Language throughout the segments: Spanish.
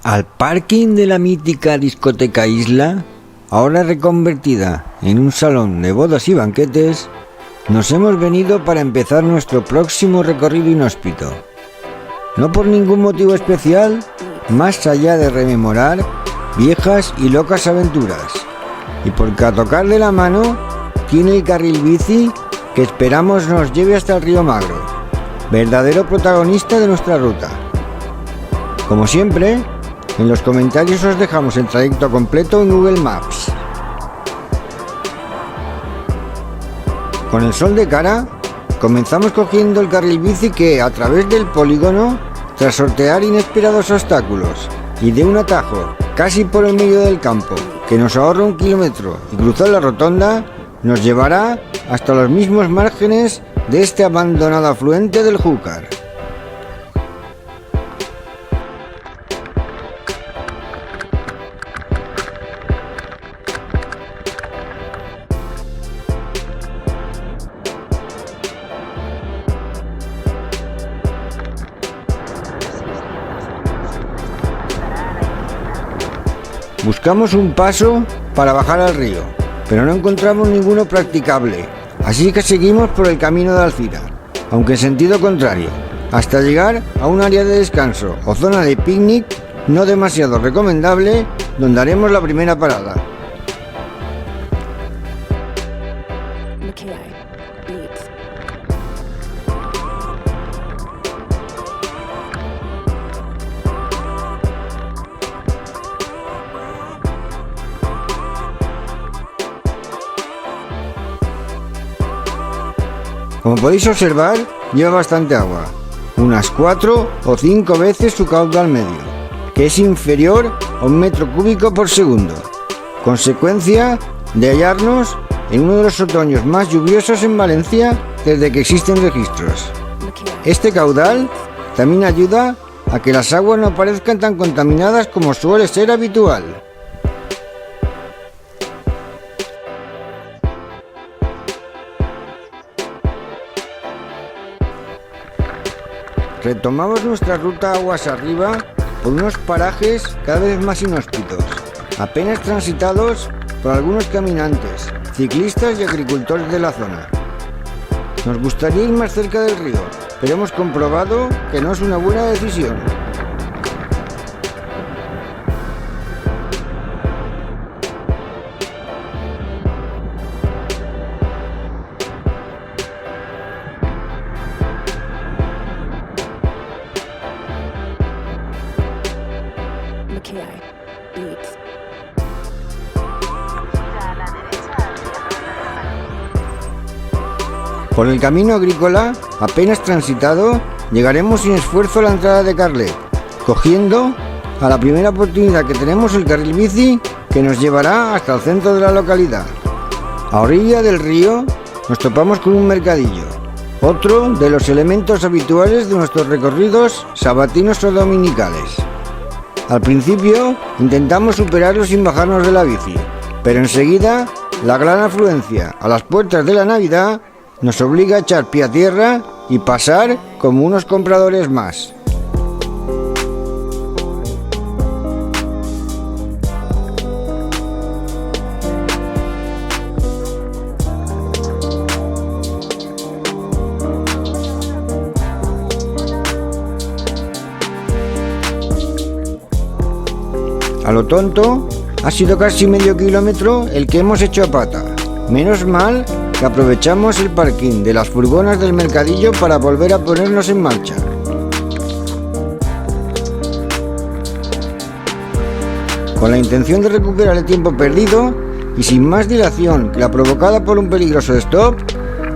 Al parking de la mítica discoteca Isla, ahora reconvertida en un salón de bodas y banquetes, nos hemos venido para empezar nuestro próximo recorrido inhóspito. No por ningún motivo especial, más allá de rememorar viejas y locas aventuras, y porque a tocarle la mano tiene el carril bici que esperamos nos lleve hasta el río Magro, verdadero protagonista de nuestra ruta. Como siempre, en los comentarios os dejamos el trayecto completo en Google Maps. Con el sol de cara, comenzamos cogiendo el carril bici que, a través del polígono, tras sortear inesperados obstáculos y de un atajo casi por el medio del campo, que nos ahorra 1 kilómetro y cruzar la rotonda, nos llevará hasta los mismos márgenes de este abandonado afluente del Júcar. Buscamos un paso para bajar al río, pero no encontramos ninguno practicable, así que seguimos por el camino de Alcira, aunque en sentido contrario, hasta llegar a un área de descanso o zona de picnic no demasiado recomendable, donde haremos la primera parada. Como podéis observar, lleva bastante agua, unas 4 o 5 veces su caudal medio, que es inferior a 1 metro cúbico por segundo, consecuencia de hallarnos en uno de los otoños más lluviosos en Valencia desde que existen registros. Este caudal también ayuda a que las aguas no parezcan tan contaminadas como suele ser habitual. Retomamos nuestra ruta aguas arriba por unos parajes cada vez más inhóspitos, apenas transitados por algunos caminantes, ciclistas y agricultores de la zona. Nos gustaría ir más cerca del río, pero hemos comprobado que no es una buena decisión. Por el camino agrícola, apenas transitado, llegaremos sin esfuerzo a la entrada de Carlet, cogiendo a la primera oportunidad que tenemos el carril bici que nos llevará hasta el centro de la localidad. A orilla del río nos topamos con un mercadillo, otro de los elementos habituales de nuestros recorridos sabatinos o dominicales. Al principio intentamos superarlo sin bajarnos de la bici, pero enseguida la gran afluencia a las puertas de la Navidad nos obliga a echar pie a tierra y pasar como unos compradores más. A lo tonto, ha sido casi medio kilómetro el que hemos hecho a pata. Menos mal que aprovechamos el parking de las furgonas del mercadillo para volver a ponernos en marcha. Con la intención de recuperar el tiempo perdido y sin más dilación que la provocada por un peligroso stop,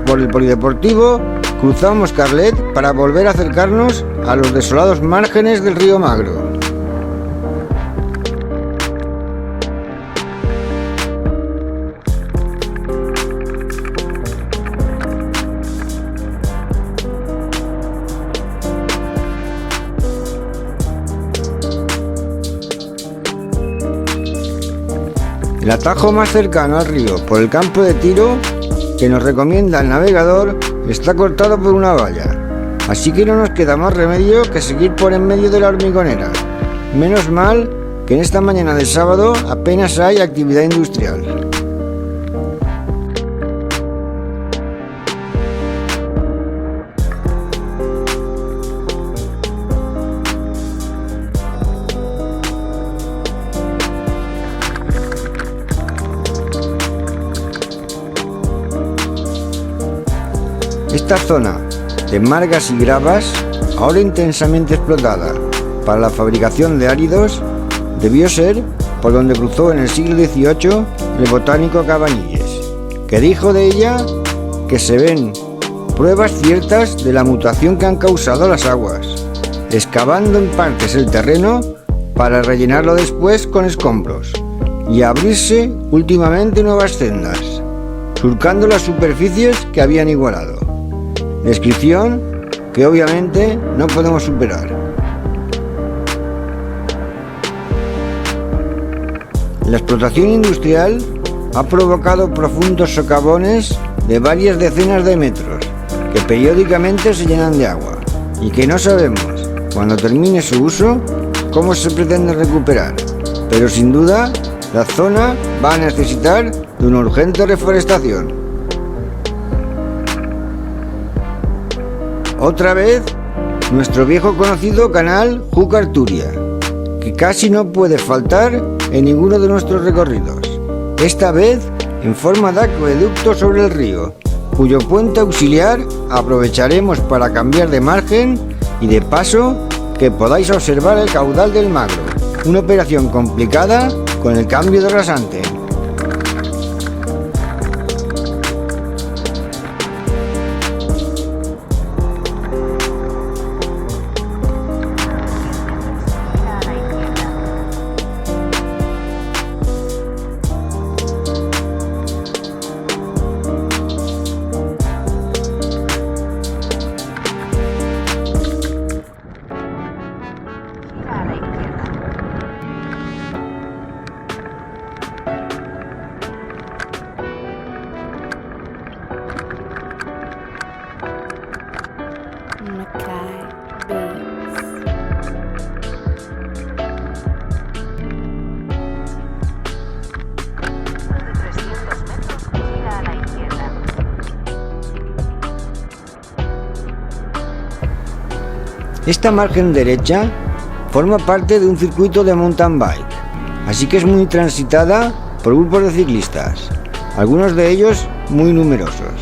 por el polideportivo, cruzamos Carlet para volver a acercarnos a los desolados márgenes del río Magro. El atajo más cercano al río por el campo de tiro que nos recomienda el navegador está cortado por una valla, así que no nos queda más remedio que seguir por en medio de la hormigonera. Menos mal que en esta mañana de sábado apenas hay actividad industrial. Esta zona de margas y gravas, ahora intensamente explotada para la fabricación de áridos, debió ser por donde cruzó en el siglo XVIII el botánico Cabanilles, que dijo de ella que se ven pruebas ciertas de la mutación que han causado las aguas, excavando en partes el terreno para rellenarlo después con escombros y abrirse últimamente nuevas sendas, surcando las superficies que habían igualado. Descripción que obviamente no podemos superar. La explotación industrial ha provocado profundos socavones de varias decenas de metros que periódicamente se llenan de agua y que no sabemos, cuando termine su uso, cómo se pretende recuperar. Pero sin duda, la zona va a necesitar de una urgente reforestación. Otra vez, nuestro viejo conocido canal Júcar-Turia, que casi no puede faltar en ninguno de nuestros recorridos. Esta vez en forma de acueducto sobre el río, cuyo puente auxiliar aprovecharemos para cambiar de margen y de paso que podáis observar el caudal del Magro, una operación complicada con el cambio de rasante. Esta margen derecha forma parte de un circuito de mountain bike, así que es muy transitada por grupos de ciclistas, algunos de ellos muy numerosos.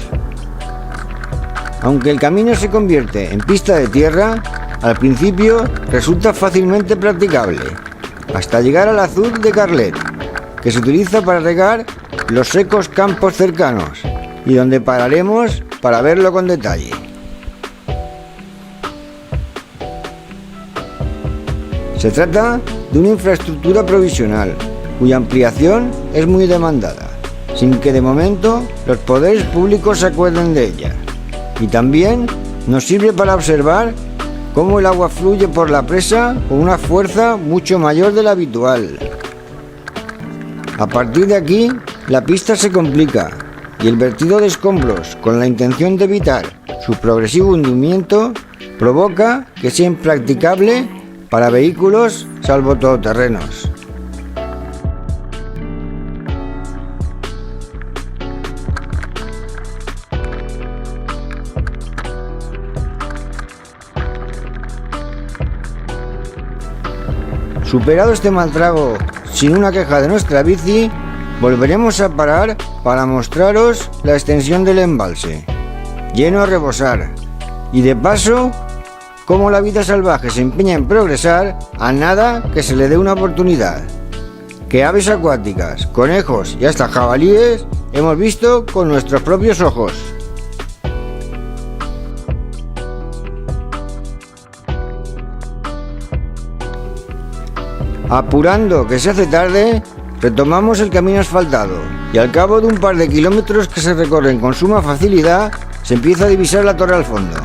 Aunque el camino se convierte en pista de tierra, al principio resulta fácilmente practicable, hasta llegar al azul de Carlet, que se utiliza para regar los secos campos cercanos y donde pararemos para verlo con detalle. Se trata de una infraestructura provisional, cuya ampliación es muy demandada, sin que de momento los poderes públicos se acuerden de ella. Y también nos sirve para observar cómo el agua fluye por la presa con una fuerza mucho mayor de la habitual. A partir de aquí, la pista se complica y el vertido de escombros, con la intención de evitar su progresivo hundimiento, provoca que sea impracticable para vehículos salvo todoterrenos. Superado este mal trago, sin una queja de nuestra bici, volveremos a parar para mostraros la extensión del embalse, lleno a rebosar, y de paso cómo la vida salvaje se empeña en progresar a nada que se le dé una oportunidad. Que aves acuáticas, conejos y hasta jabalíes hemos visto con nuestros propios ojos. Apurando que se hace tarde, retomamos el camino asfaltado y al cabo de un par de kilómetros que se recorren con suma facilidad, se empieza a divisar la torre al fondo.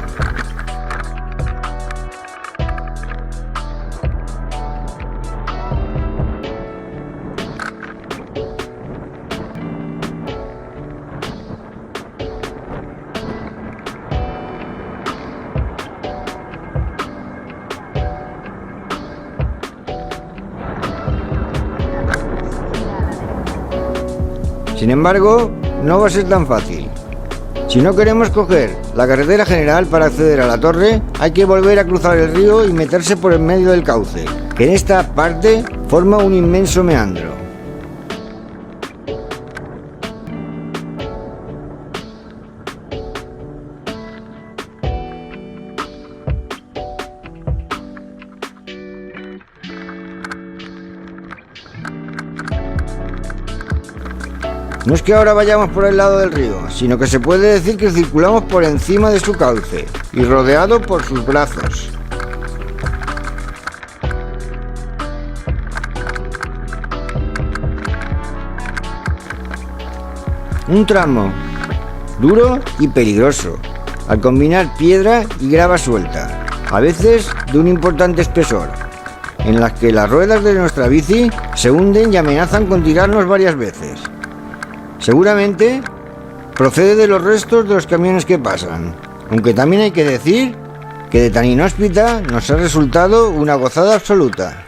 Sin embargo, no va a ser tan fácil. Si no queremos coger la carretera general para acceder a la torre, hay que volver a cruzar el río y meterse por el medio del cauce, que en esta parte forma un inmenso meandro. No es que ahora vayamos por el lado del río, sino que se puede decir que circulamos por encima de su cauce y rodeado por sus brazos. Un tramo duro y peligroso, al combinar piedra y grava suelta, a veces de un importante espesor, en las que las ruedas de nuestra bici se hunden y amenazan con tirarnos varias veces. Seguramente procede de los restos de los camiones que pasan, aunque también hay que decir que de tan inhóspita nos ha resultado una gozada absoluta.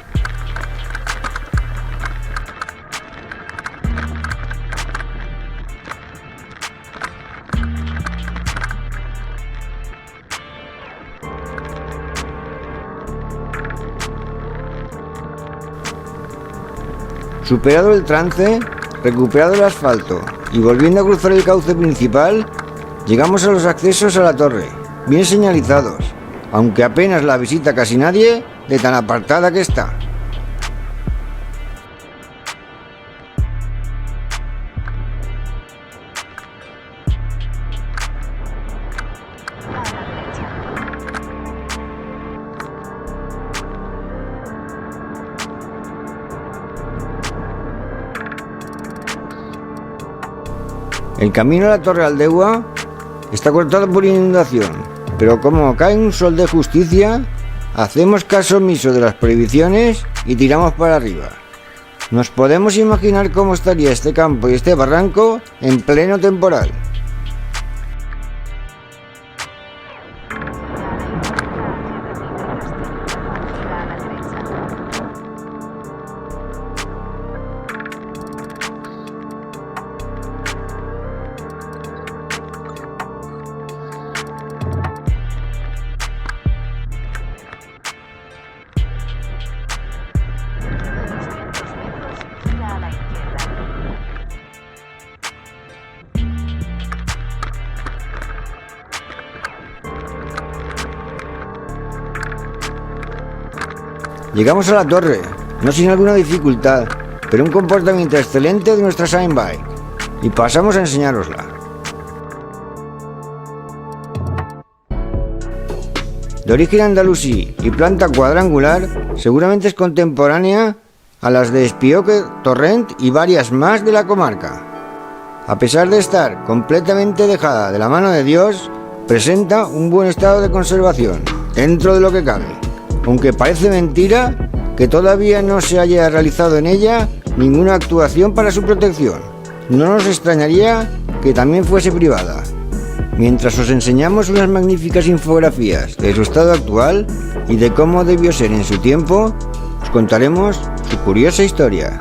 Superado el trance, recuperado el asfalto y volviendo a cruzar el cauce principal, llegamos a los accesos a la torre, bien señalizados, aunque apenas la visita casi nadie de tan apartada que está. El camino a la Torre Aldegua está cortado por inundación, pero como cae un sol de justicia, hacemos caso omiso de las prohibiciones y tiramos para arriba. Nos podemos imaginar cómo estaría este campo y este barranco en pleno temporal. Llegamos a la torre, no sin alguna dificultad, pero un comportamiento excelente de nuestra Shine-Bike, y pasamos a enseñárosla. De origen andalusí y planta cuadrangular, seguramente es contemporánea a las de Espioque, Torrent y varias más de la comarca. A pesar de estar completamente dejada de la mano de Dios, presenta un buen estado de conservación, dentro de lo que cabe. Aunque parece mentira que todavía no se haya realizado en ella ninguna actuación para su protección. No nos extrañaría que también fuese privada. Mientras os enseñamos unas magníficas infografías de su estado actual y de cómo debió ser en su tiempo, os contaremos su curiosa historia.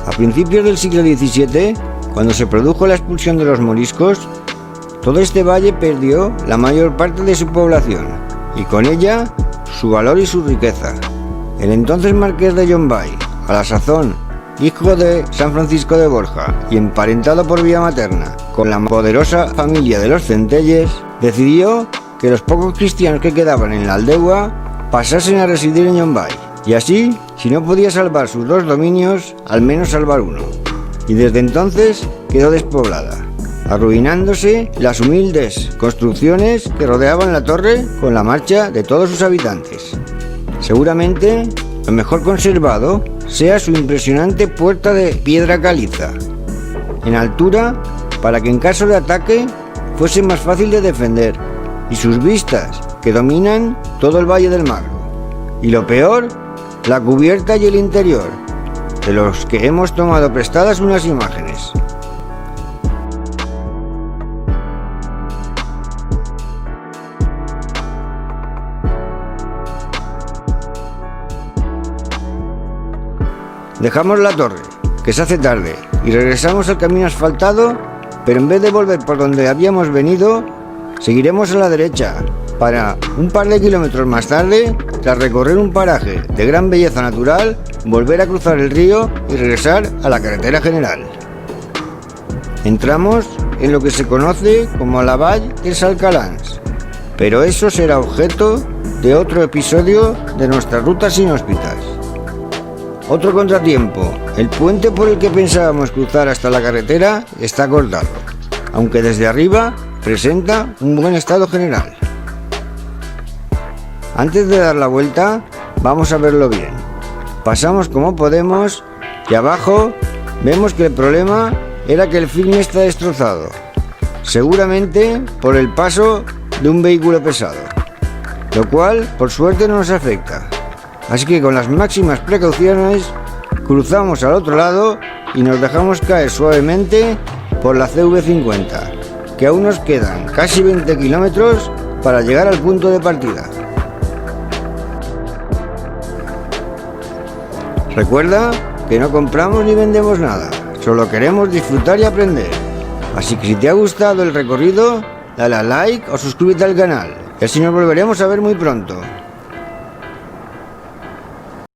A principios del siglo XVII, cuando se produjo la expulsión de los moriscos, todo este valle perdió la mayor parte de su población y con ella su valor y su riqueza. El entonces marqués de Llombai, a la sazón hijo de San Francisco de Borja y emparentado por vía materna con la poderosa familia de los Centelles, decidió que los pocos cristianos que quedaban en la Aldegua pasasen a residir en Llombai, y así, si no podía salvar sus dos dominios, al menos salvar uno. Y desde entonces quedó despoblada, arruinándose las humildes construcciones que rodeaban la torre con la marcha de todos sus habitantes. Seguramente lo mejor conservado sea su impresionante puerta de piedra caliza, en altura para que en caso de ataque fuese más fácil de defender, y sus vistas que dominan todo el Valle del Magro. Y lo peor, la cubierta y el interior, de los que hemos tomado prestadas unas imágenes. Dejamos la torre, que se hace tarde y regresamos al camino asfaltado, pero en vez de volver por donde habíamos venido, seguiremos a la derecha para un par de kilómetros más tarde, tras recorrer un paraje de gran belleza natural, volver a cruzar el río y regresar a la carretera general. Entramos en lo que se conoce como la Vall dels Alcalans, pero eso será objeto de otro episodio de nuestras rutas inhóspitas. Otro contratiempo: el puente por el que pensábamos cruzar hasta la carretera está cortado, aunque desde arriba presenta un buen estado general. Antes de dar la vuelta, vamos a verlo bien. Pasamos como podemos y abajo vemos que el problema era que el filme está destrozado, seguramente por el paso de un vehículo pesado, lo cual por suerte no nos afecta. Así que con las máximas precauciones cruzamos al otro lado y nos dejamos caer suavemente por la CV50, que aún nos quedan casi 20 kilómetros para llegar al punto de partida. Recuerda que no compramos ni vendemos nada, solo queremos disfrutar y aprender. Así que si te ha gustado el recorrido, dale a like o suscríbete al canal, y así nos volveremos a ver muy pronto.